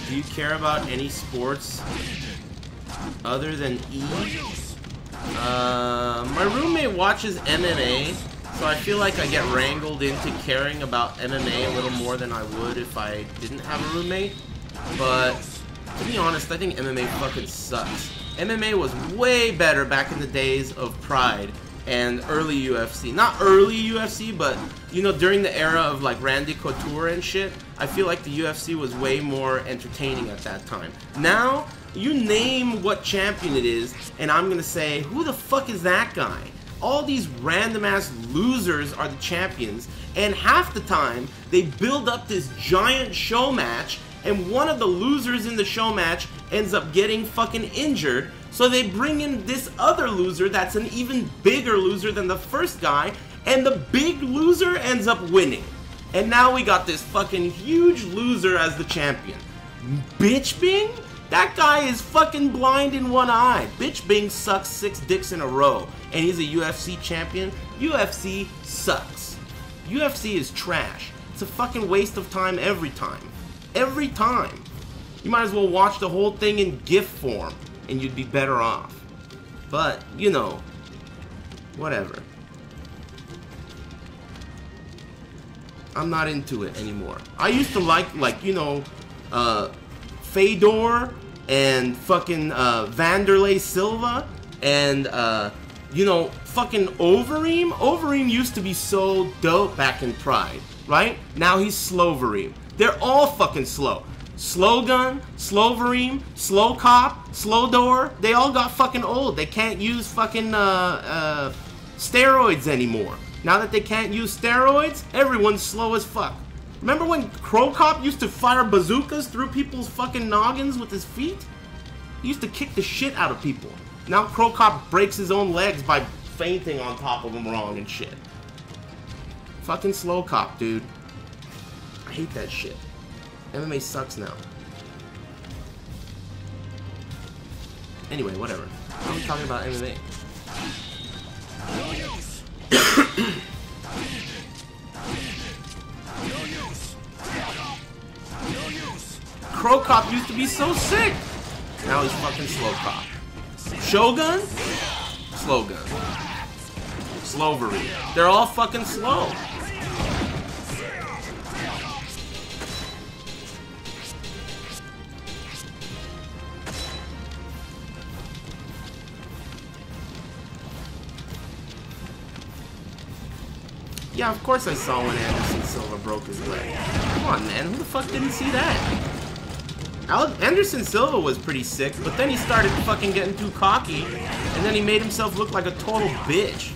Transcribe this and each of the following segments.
Do you care about any sports other than E? My roommate watches MMA, so I feel like I get wrangled into caring about MMA a little more than I would if I didn't have a roommate. But to be honest, I think MMA fucking sucks. MMA was way better back in the days of Pride and early UFC. Not early UFC, but, you know, during the era of, like, Randy Couture and shit, I feel like the UFC was way more entertaining at that time. Now, you name what champion it is, and I'm gonna say, who the fuck is that guy? All these random-ass losers are the champions, and half the time, they build up this giant show match, and one of the losers in the show match ends up getting fucking injured, so they bring in this other loser that's an even bigger loser than the first guy, and the big loser ends up winning. And now we got this fucking huge loser as the champion. Bitch Bing? That guy is fucking blind in one eye. Bitch Bing sucks 6 dicks in a row, and he's a UFC champion. UFC sucks. UFC is trash. It's a fucking waste of time every time. Every time. You might as well watch the whole thing in GIF form, and you'd be better off. But, you know, whatever. I'm not into it anymore. I used to like you know, Fedor and fucking Vanderlei Silva and, you know, fucking Overeem. Overeem used to be so dope back in Pride, right? Now he's Slovereem. They're all fucking slow. Slowgun, Slovereem, Slow Cop, Slow Door, they all got fucking old. They can't use fucking steroids anymore. Now that they can't use steroids, everyone's slow as fuck. Remember when Crow Cop used to fire bazookas through people's fucking noggins with his feet? He used to kick the shit out of people. Now Crow Cop breaks his own legs by fainting on top of them wrong and shit. Fucking Slow Cop, dude. I hate that shit. MMA sucks now. Anyway, whatever. I'm talking about MMA. Crow Cop used to be so sick. Now he's fucking Slow Cop. Shogun? Slow Gun. Slovery. They're all fucking slow. Yeah, of course I saw when Anderson Silva broke his leg. Come on, man. Who the fuck didn't see that? Anderson Silva was pretty sick, but then he started fucking getting too cocky, and then he made himself look like a total bitch.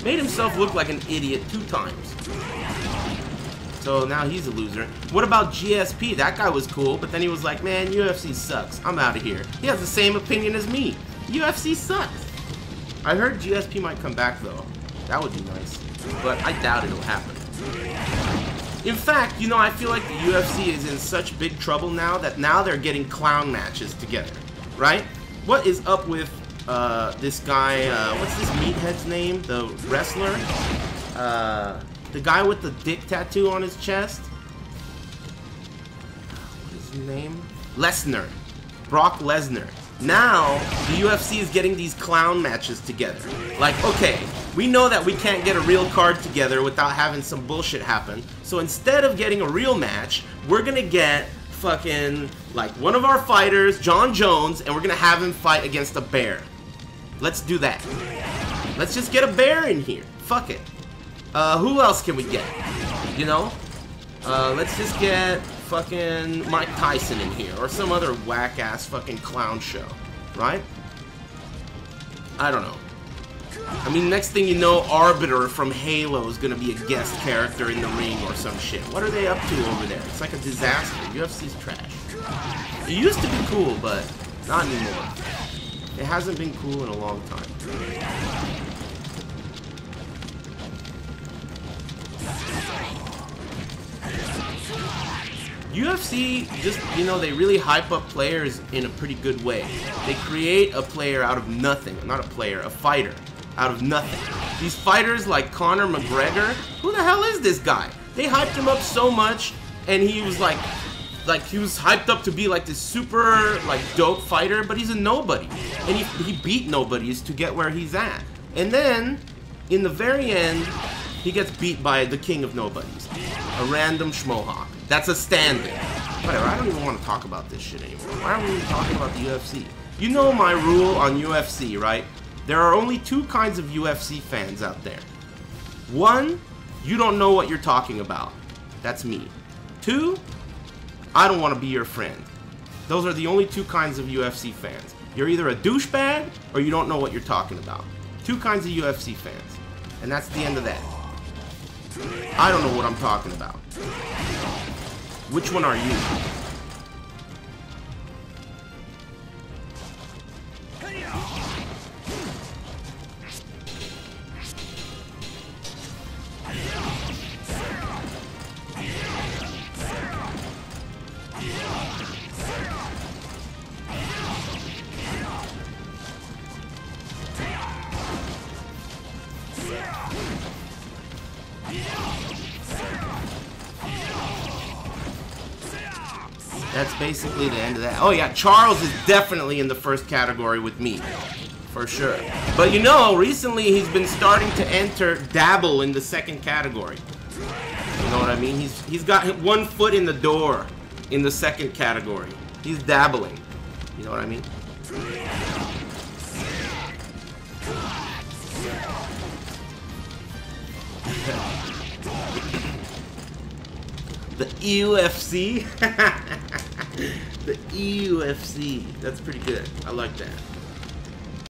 Made himself look like an idiot 2 times. So now he's a loser. What about GSP? That guy was cool, but then he was like, man, UFC sucks. I'm out of here. He has the same opinion as me. UFC sucks. I heard GSP might come back, though. That would be nice. But I doubt it'll happen. In fact, you know, I feel like the UFC is in such big trouble now that now they're getting clown matches together, right? What is up with this guy, what's this meathead's name? The wrestler? The guy with the dick tattoo on his chest? What is his name? Lesnar. Brock Lesnar. Now, the UFC is getting these clown matches together. Like, okay, we know that we can't get a real card together without having some bullshit happen. So instead of getting a real match, we're gonna get fucking, like, one of our fighters, John Jones, and we're gonna have him fight against a bear. Let's do that. Let's just get a bear in here. Fuck it. Who else can we get? You know? Let's just get fucking Mike Tyson in here, or some other whack-ass fucking clown show, right? I don't know. I mean, next thing you know, Arbiter from Halo is gonna be a guest character in the ring or some shit. What are they up to over there? It's like a disaster. UFC's trash. It used to be cool, but not anymore. It hasn't been cool in a long time. UFC just, you know, they really hype up players in a pretty good way. They create a player out of nothing. Not a player, a fighter out of nothing. These fighters like Conor McGregor, who the hell is this guy? They hyped him up so much, and he was like like, he was hyped up to be like this super, like, dope fighter, but he's a nobody. And he beat nobodies to get where he's at. And then, in the very end, he gets beat by the king of nobodies. A random schmohawk. That's a stand-in. Whatever, I don't even want to talk about this shit anymore. Why are we even talking about the UFC? You know my rule on UFC, right? There are only two kinds of UFC fans out there. One, you don't know what you're talking about. That's me. Two, I don't want to be your friend. Those are the only two kinds of UFC fans. You're either a douchebag or you don't know what you're talking about. Two kinds of UFC fans. And that's the end of that. I don't know what I'm talking about. Which one are you? That's basically the end of that. Oh yeah, Charles is definitely in the first category with me. For sure. But you know, recently he's been starting to dabble in the second category. You know what I mean? He's got one foot in the door in the second category. He's dabbling. You know what I mean? The EwwwFC? The EwwwFC. That's pretty good. I like that.